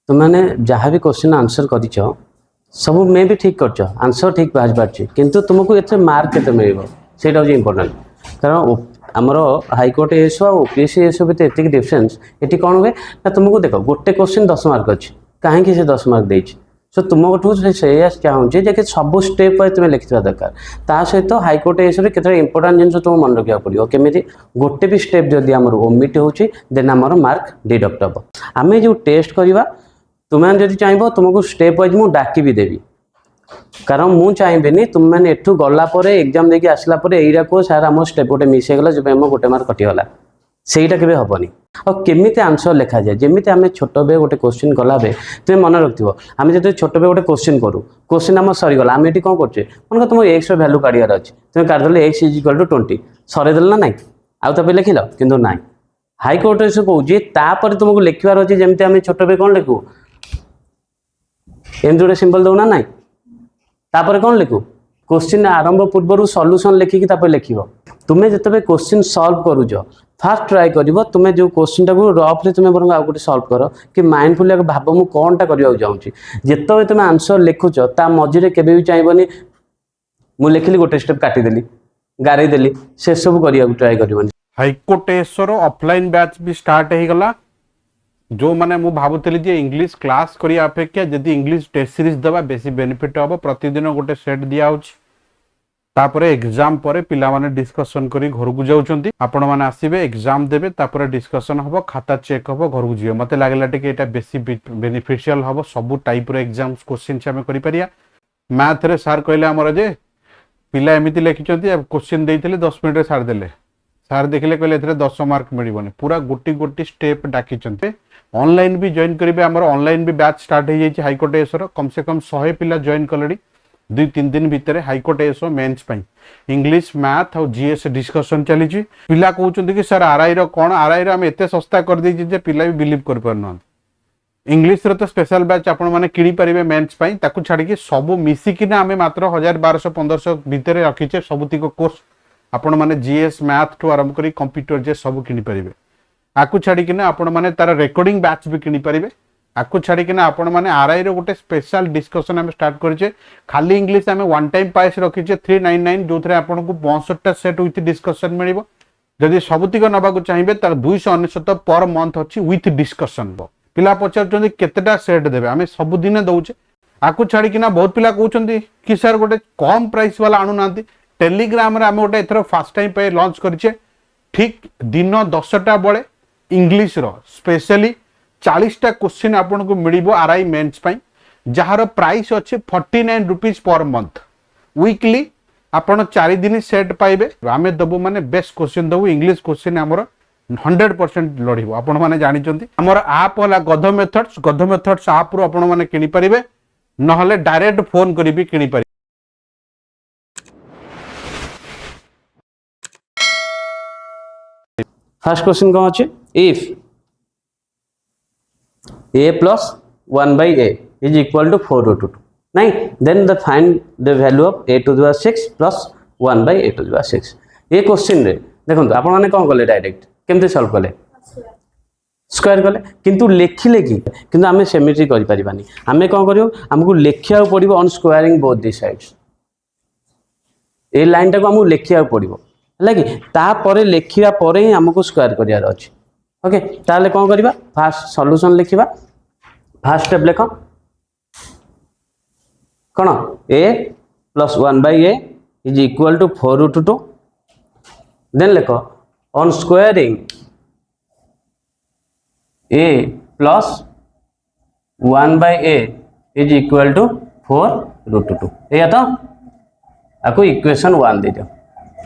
तुमने जहाँ भी क्वेश्चन आंसर कर सब मे भी ठीक कर आंसर ठीक बाहर पार्टी किंतु तुमको ये मार्क के मिल से इम्पोर्टाट कारण आमर हाइकोर्ट एस ओपीएससी एस भितर एतिक डिफरेन्स ये कौन हुए ना तुमको देख गोटे क्वेश्चन 10 मार्क अच्छी कहीं से 10 मार्क देती सो तुमको से चाहूँगी जे कि सब स्टेप वाइज तुम लिखा दरकार ता सहित हाइकोर्ट एस के इंपोर्टाट जिन तुम मन रखा पड़ो केमी गोटे भी स्टेप जदि आम ओमिट हो देन आमर मार्क डिडक्ट हम आम जो टेस्ट करवा तुम्हें जब चाहब तुमको स्टेप वाइज मुझे डाकी भी देवी कारण मुझे चाहिए तुम मैंने एठू गलापर एग्जाम देखिए आसला यहीरा कह सार आम स्टेप गोटे मिस होगा जो आम गोटे मार्क कटिगला सहीटा के हेनी और केमी आंसर लिखा जाए जमी आम छोट बे गोटे क्वेश्चन कला तुम मन रखिथ आम जो छोट बे गोटे क्वेश्चन करूँ क्वेश्चन आम सरीगला आम ये कौन कर मन तुम एक्स भैल्यू काढ़ार अच्छे तुम काढ़देल एक्स इज इक्वल टू 20 सरेदेल ना नाई आउ तब लिखिल कि ना हाइकोर्ट से कहे तुमको लिखार अच्छे जमी आम छोट बे कौन लिखू एमती गोटे सिंबल दौना ना तापर कौन लिखू क्वेश्चन आरंभ पूर्व सॉल्यूशन लिखिकी लिख तुम्हें जिते क्वेश्चन सॉल्व करुच फास्ट ट्राए कर तुम्हें जो क्वेश्चन टाक रफली तुम्हें बरং आउ गोटे सॉल्व कर कि माइंडफुली भाव मु कौन टा करने चाहूँगी जिते तुम आंसर लिखुच ता मझे केवे भी चाहिए मु लिखिली गोटे स्टेप काटिदेली गारेदेली से सब करने ट्राए कर हाइकोर्ट एसर ऑफलाइन बैच भी स्टार्ट हो गला जो माने मु भावुतली जे इंग्लिश क्लास करिया अपेक्षा जदि इंग्लिश टेस्ट सीरीज दबा बेसी बेनिफिट हम प्रतिदिन गोटे सेट दिया तापर एग्जाम पर पिला माने डिस्कशन करी घर को जाउछंती आपण माने आसीबे एग्जाम देबे तापर डिस्कशन हबो खाता चेक हबो घर को जियो मते लागला टे एटा बेसी बेनिफिशियल हबो सब टाइप रो एग्जाम क्वेश्चन से हम करि परिया मैथ रे सर कहले हमर जे पिला एमिति लिखिचंती क्वेश्चन देइथिले 10 मिनिट रे सार देले सार देखले कहले एथरे 10 मार्क मिलिबोनी पूरा गोटी गोटी स्टेप डाकिचंती ऑनलाइन भी जॉइन करेंगे आमर ऑनलाइन भी बैच स्टार्ट हो जाए हाइकोर्ट एसर कम से कम 100 पिला जॉइन कले 2-3 दिन भितर high court S mains English math और जीएस डिस्कशन चली पिला कहते कि सर आरआई कौन आरआई आम एत सस्ता कर दे पिला भी बिलीव कर पारना इंग्लिश तो स्पेशल बैच आपण मैंने किणी पारे मेन्स छाड़ी सब मिसिकिना आम मात्र 1000-1200-1500 भितर रखीचे सबुतिक कोर्स आपण मैंने जीएस मैथ ठू आरंभ कर कंप्यूटर जे सब किणी पारे आकु छाड़िकिना आपण माने तार रेकॉर्डिंग बैच भी किनी परिबे आकु छाड़िकिना आपण माने आरआई रो गोटे स्पेशल डिस्कशन हम स्टार्ट करछे खाली इंग्लिश हम वन टाइम प्राइस रखीचे 399 जो थरे आपण को 62 सेट विथ डिस्कशन मिलिबो जदि सबुतिक नबा को चाहिबे तार 299 पर मंथ अछि विथ डिस्कशन पिला पचारचंदी केतेटा सेट देबे हमें सब दिन दउचे आकु छाड़िकिना बहुत पिला कहउचंदी कि सर गोटे कम प्राइस वाला आनु नांती टेलीग्राम रे हम गोटे एथरो फर्स्ट टाइम पे लॉन्च करछे ठीक दिन 10टा बळे इंग्लिश रो स्पेशली 40टा क्वेश्चन आपन को मिलिबो आरआई मेंस पई जहार प्राइस अछि 49 रुपीस पर मंथ वीकली आपन 4 दिन सेट पाइबे आमे दबो माने बेस्ट क्वेश्चन दबो इंग्लिश क्वेश्चन हमर 100% लढिबो आपन माने जानि चंती हमर ऐप वाला गध मेथड्स ऐप रो आपन माने किनि परिबे नहले डायरेक्ट फोन करी भी किनि परिबे फर्स्ट क्वेश्चन कौन अच्छे if a plus 1 by a is equal to 4 root 2 नहीं then the find the value of a to the power 6 plus 1 by a to the power 6 ये क्वेश्चन रे देखो आपण माने कौन कले डायरेक्ट केमते सॉल्व कले स्क्वायर कले किंतु लिखिले कि किंतु आमे सिमेट्री करि परिबानी आमे कौन करियो हमकु लेखिया पड़िबो on squaring both the sides ए लाइन टाको हमकु लेखिया पड़िबो लगे तापर लिखा पर ही आमको स्क्वायर करार अच्छे ओके ताले कौन करवा फास्ट सॉल्यूशन लिखा फास्ट स्टेप लिख कौन a plus 1 by a is equal to 4 root 2 then लिख on squaring a plus 1 by a is equal to 4 root 2 या तो आपको इक्वेशन 1 दे दियो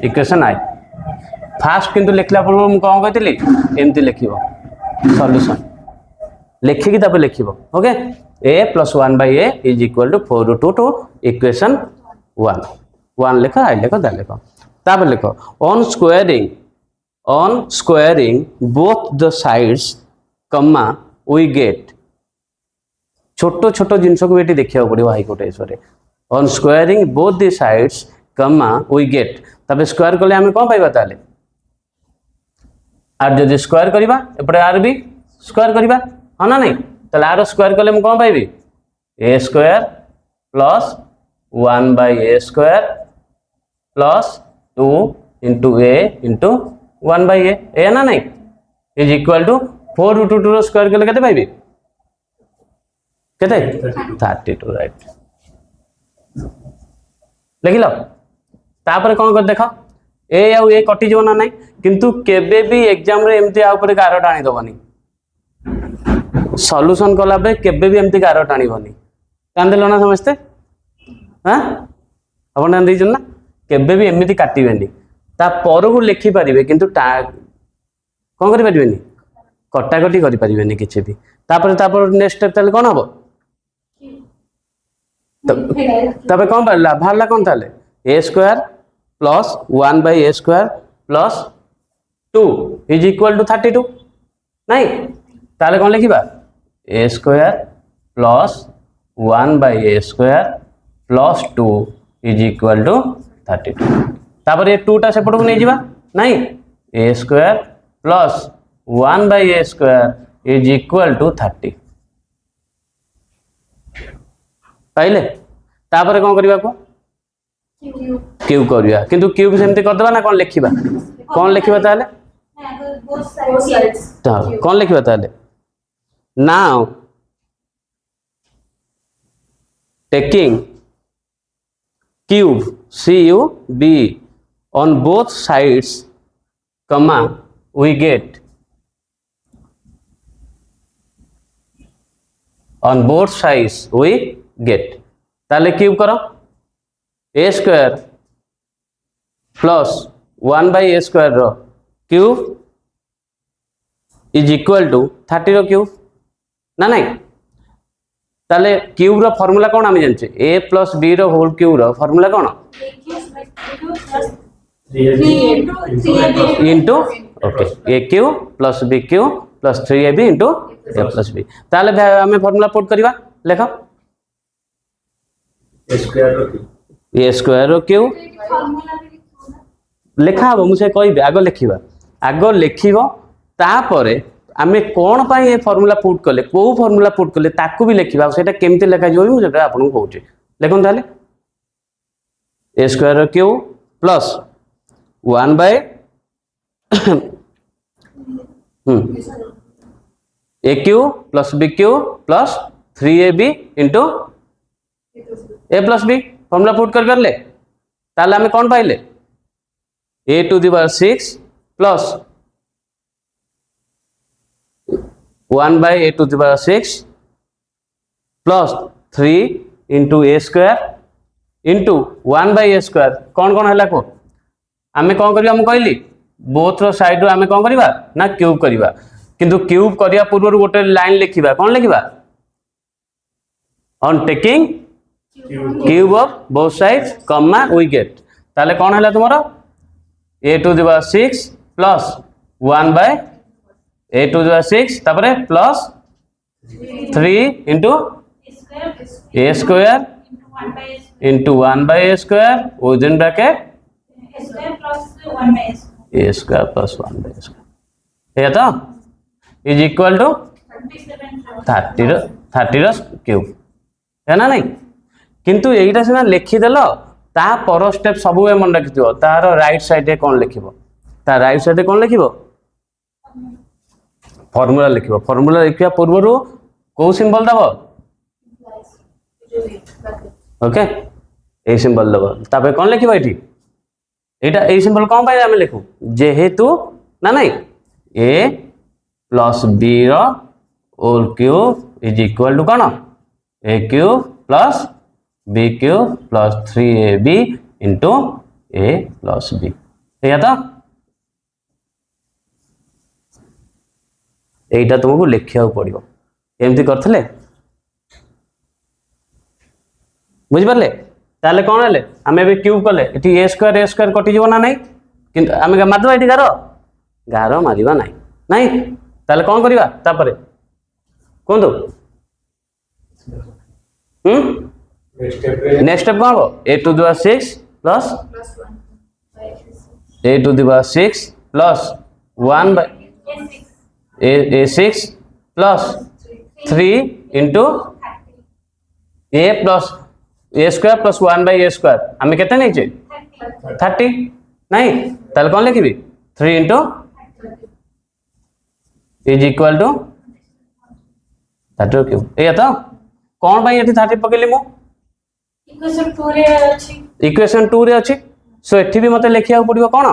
इक्वेशन आई फास्ट किंतु लिखला पूर्व मु कौन कहती एमती लिख सॉल्यूशन लिखिकी तब लिख okay a plus 1 by a is equal to 4 root 2 to equation 1 लिख आई लिख दा लिख तब लिख on squaring both the sides comma we get छोट छोट जिनस को ये देखा पड़ो हाइकोर्ट एसरे on squaring both the sides comma we get तब स्क्वायर कले आम कौन पाइबा ताले आर जदि स्क्वायर करबा एपटे आर भी स्क्वायर करबा हाँ ना नहीं ताले आर स्क्वायर कले मु कोन पाइबी A square plus 1/a² plus 2 into a into 1/a ए ना नहीं इज इक्वल टू 4√2 रो स्क्वायर कले केते पाइबी केते 32 राइट लिखिल तापर कौन कर देख ए आउ ए कटि जीव ना नहीं किंतु केबे भी एग्जाम रे एमती आ ऊपर गारो टाणी दबनी सॉल्यूशन कला बे केबे भी एमती गारो टाणीबनी कांदेलो ना समझते हां अपन ना देजन ना केबे भी एमती काटिबेनी ता पर को लिखि परिबे किंतु कोन करि परिबेनी कटाकटी करि परिबेनी किछि भी तापर नेक्स्ट स्टेप ताले कोन हबो तबे कौन बाहरला कौन ताले A square plus 1/a² plus 2 is equal to 32 नहीं ताले कौन लिखिबा A square plus 1/a² plus 2 is equal to 32 तापर ये 2 टा सेपट को नहीं जीवा नहीं A square plus 1/a² is equal to 30 पाइले तापर कौन करबा को क्यूब करबा किंतु क्यूब सेमते कर देबा ना कौन लिखिबा कौन लिखिबा ताले कौन लिखिबा ताले now taking cube CUB on both sides comma we get on both sides we get ताले क्यूब करो ए स्क्वायर प्लस 1/a² रो क्यूब इज इक्वल टू 30 रो क्यूब ना नहीं ताले क्यूब रो फार्मूला कोन आमे जानछे a प्लस b रो होल क्यूब रो फार्मूला कोन into okay a cube plus b cube plus 3ab into a plus b ताले आमे फार्मूला पुट करबा लेखो ए स्क्वायर रो क्यूब लिखा हम मुझे कहबे आगो लिखिबा आगो लिखिबो तापरे आमे कोन पाई ए फार्मूला पुट करले को फार्मूला पुट करले ताकू भी लिखिबा सेटा केमते लिखा जोइ मु जेटा आपन को कहूची लेखन ताले ए स्क्वायर रो cube plus 1 by A cube plus B cube plus 3ab into A plus B formula put कर ले ताले हमें कौन पाइले a⁶ plus 1/a⁶ plus 3 into a² into 1/a² कौन है को आमे कौन करिया हम कहली बोथ रो साइड रो आमे कौन करिवा ना क्यूब करिवा किंतु क्यूब करिया पूर्व गोटे लाइन लिखिबा कौन लिखिबा on taking cube of both sides comma we get ताले कौन हैला तुमरो a⁶ प्लस 1/a⁶ तापरे plus 3 into a² into 1/a² within bracket a² plus 1/a² है तो इज इक्वल टू 30 रो क्यूब है ना नहीं किंतु एटा सिना लिखिदेल ता पर स्टेप सब मन रखिथिबो तार राइट साइड रे कोन लिखिबो ता राइट साइड रे कोन लिखिबो फार्मूला लिखिबो फार्मूला लिखिया पूर्वरु को सिंबल दबो ओके ए सिंबल दबो तापे कोन लिखिबो एठी एटा ए सिंबल कोन पाइ हम लिखु जेहेतु ना नहीं a प्लस b रो whole cube is equal to कोन a cube plus b cube plus 3ab into a plus b है तो एटा तुमको लिखिया पड़ो एमती करथले बुझ पारले ताले कोन हेले आमे बे क्यूब करले एठी a² कटि जीव ना नहीं किंतु आमे मारदबा एठी गारो मारिबा नहीं ताले कोन करिबा तापरे कोन दो नेक्स्ट स्टेप कौन हो a⁶ plus a⁶ plus 1/a6 plus 3 into A plus A square plus 1/a square आम के नहीं 30 नहीं ताले कौन लिखी 3 into is equal to 30 cube ये तो कौन भाई ये 30 पकेली मु इक्वेशन 2 रे अच्छी सो एठी भी मते लिखिया पड़िबो कोन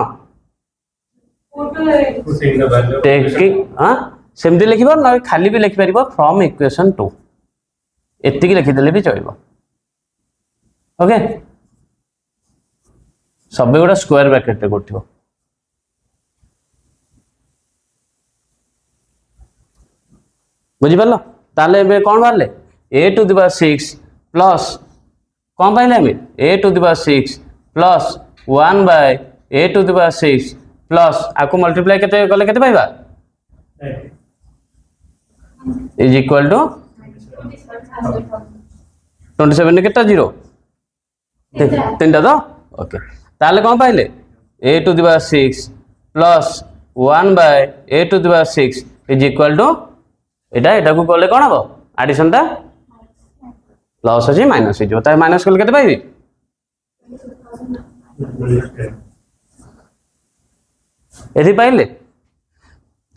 हाँ सेमती लिखिबो ना खाली भी लिखि परिबो फ्रॉम इक्वेशन 2 एतिकी लिखि देले भी चलिबो ओके सब गुड़ा स्क्वायर ब्रैकेट रे करथिबो बुझी पारलो ताले एबे कोन बारले a to the power 6 plus कौन पाइले हमें a to the power 6 plus 1 by a to the power 6 plus आपको मल्टीप्लाई केते गले केते पाइबा इज इक्वल टू 27 केटा 0 तीनटा तो ओके ताले कौन पाइले a to the power 6 plus 1 by a to the power 6 is equal to एटा को गले कोन हबो एडिशन टा प्लस अछि माइनस हो जो माइनस कल केते पाइबी एथि पाइले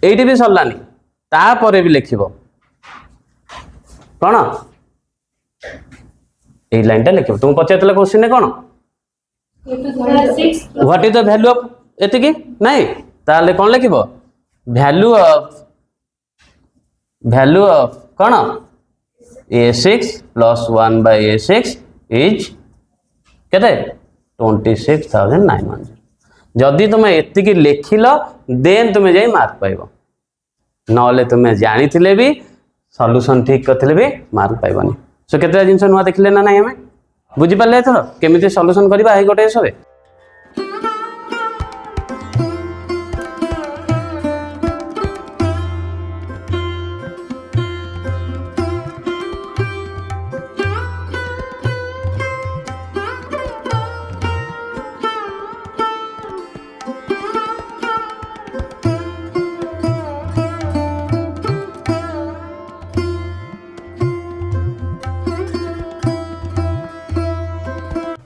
एठी भी सरलानी ता परे भी लिखिबो कोन ए लाइन टा लिखिबो तुम पछेतले क्वेश्चन ने कोन what is the value of एति की नहीं ताले कोन लिखिबो वैल्यू ऑफ कोन a6 प्लस 1 by a6 इज केते 26,900 जदि तुम एतिकी लिखिल देन तुम जाई मार्क पाइबो नले तुम जानी थिले भी सॉल्यूशन ठीक करथिले भी मार्क पाइबनी सो केते जिंस नुआ देखिले ना नहीं हमें बुझी पाले एथरो केमिति सॉल्यूशन करबा हे गोटे सबे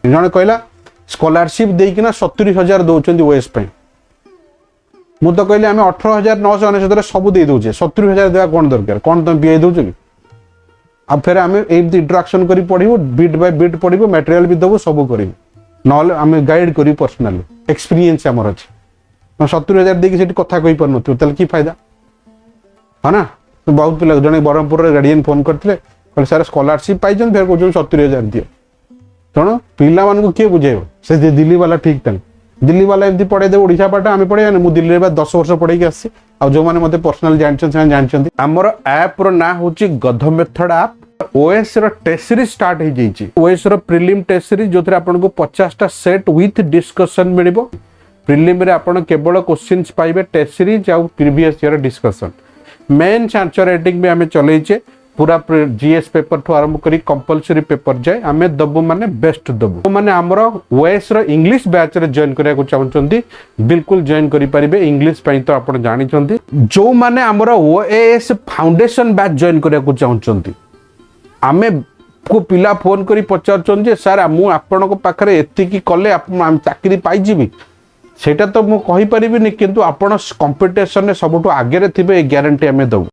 जने कहला स्कॉलरशिप देकिना 70,000 दौरान ओएस मु तो कहली आम 18,997 सब दे दूचे 70,000 देवा कौन दरकार कौन तुम बीए दौच कि अब फिर आम इंट्रोडक्शन कर पढ़ू बिट बाय बिट पढ़ू मटेरियल भी देवु सब कर ना गाइड करी पर्सनाली एक्सपीरियंस आमर अच्छे 70,000 देखिए कथा कही पार ना कि फायदा है ना तो बहुत पिला जड़े ब्रह्मपुर गार्डियन फोन करते सर स्कॉलरशिप पाई फिर कौन 70,000 दियो तेणु पिला मान किए बुझेब से दिल्ली वाला ठीक था दिल्ली वाला एमती पढ़े दे ओडिशा पाठ आम पढ़े मुझे दिल्ली में 10 वर्ष पढ़े आसी जो मैंने मत पर्सनाल जानते आमर ऐप ना हूँ गध method app OS test series start हो जाइए ओएस प्रिलिम टेस्ट सीरीज जो थे आपको 50टा सेट विथ डिस्कशन मिल प्रिलिम रे आपन केवल क्वेश्चंस पाइबे टेस्ट सीरीज आ previous year discussion main answer writing भी आम चलैचे पूरा जीएस पेपर ठू आरंभ करी कंपलसरी पेपर जाए आम दबु माने बेस्ट दबु माने हमर ओएस रो इंग्लिश बैच रे जॉइन करिया को चाहउचंती बिल्कुल जॉइन करि परिबे इंग्लिश पई तो आपण जानि चंती जो माने हमर ओएस फाउंडेशन बैच जॉइन करिया को चाहउचंती आमे को पिला फोन करी पचारचन जे सर मु आपण को पाखरे एति की कले हम चाकरी पाई जिबी सेटा तो मु कहि परिबिनी किंतु आपण कंपटीशन रे सबटु आगे रे थिबे ग्यारंटी आमे दउ।